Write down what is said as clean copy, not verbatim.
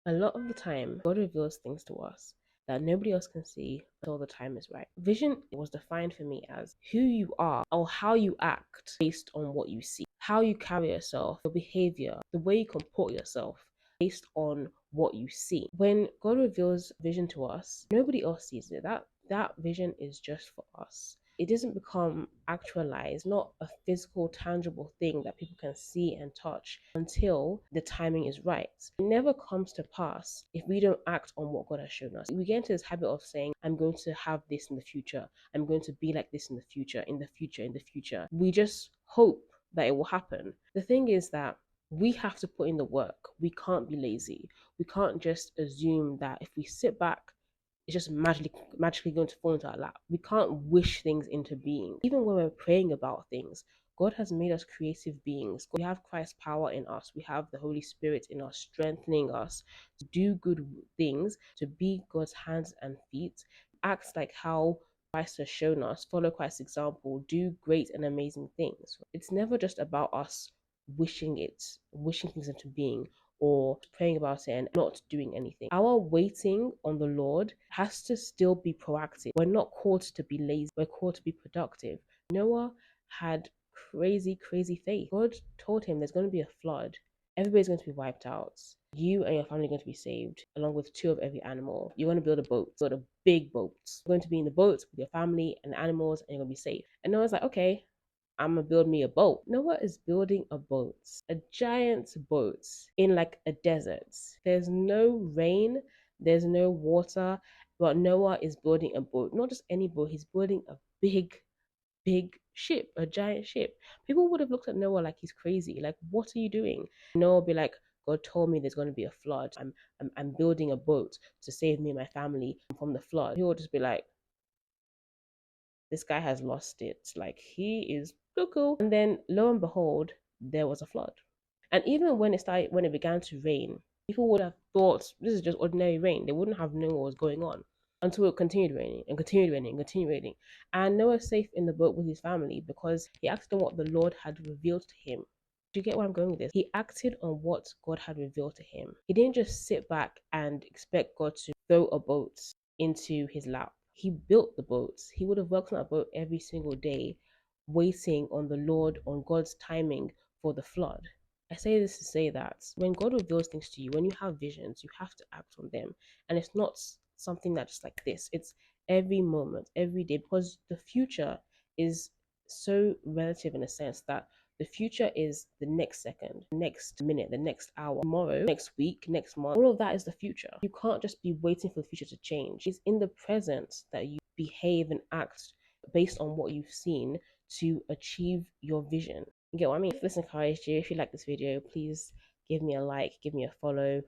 A lot of the time, God reveals things to us that nobody else can see until the time is right. Vision was defined for me as who you are or how you act based on what you see, how you carry yourself, your behavior, the way you comport yourself based on what you see. When God reveals vision to us, nobody else sees it. That vision is just for us. It doesn't become actualized, not a physical, tangible thing that people can see and touch until the timing is right. It never comes to pass if we don't act on what God has shown us. We get into this habit of saying, I'm going to have this in the future. I'm going to be like this in the future, in the future, in the future. We just hope that it will happen. The thing is that we have to put in the work. We can't be lazy. We can't just assume that if we sit back, it's just magically going to fall into our lap. We can't wish things into being. Even when we're praying about things, God has made us creative beings. We have Christ's power in us. We have the Holy Spirit in us, strengthening us to do good things, to be God's hands and feet, act like how Christ has shown us, follow Christ's example, do great and amazing things. It's never just about us wishing things into being, or praying about it and not doing anything. Our waiting on the Lord has to still be proactive. We're not called to be lazy, we're called to be productive. Noah had crazy faith. God told him there's going to be a flood. Everybody's going to be wiped out. You and your family are going to be saved, along with two of every animal. You're going to build a boat, build a big boat. You're going to be in the boat with your family and the animals, and you're going to be safe. And Noah's like, okay, I'm gonna build me a boat. Noah is building a boat, a giant boat in like a desert. There's no rain, there's no water, but Noah is building a boat. Not just any boat, he's building a big ship, a giant ship. People would have looked at Noah like he's crazy. Like, what are you doing? Noah would be like, God told me there's going to be a flood. I'm building a boat to save me and my family from the flood. He would just be like, this guy has lost it. Like, he is cuckoo. And then lo and behold, there was a flood. And even when it began to rain, people would have thought this is just ordinary rain. They wouldn't have known what was going on until it continued raining and continued raining and continued raining. And Noah's safe in the boat with his family because he acted on what the Lord had revealed to him. Do you get where I'm going with this? He acted on what God had revealed to him. He didn't just sit back and expect God to throw a boat into his lap. He built the boats. He would have worked on that boat every single day, waiting on the Lord, on God's timing for the flood. I say this to say that when God reveals things to you, when you have visions, you have to act on them. And it's not something that's just like this. It's every moment, every day, because the future is so relative in a sense that the future is the next second, next minute, the next hour, tomorrow, next week, next month. All of that is the future. You can't just be waiting for the future to change. It's in the present that you behave and act based on what you've seen to achieve your vision. You get what I mean? If this encouraged you, if you like this video, please give me a like, give me a follow,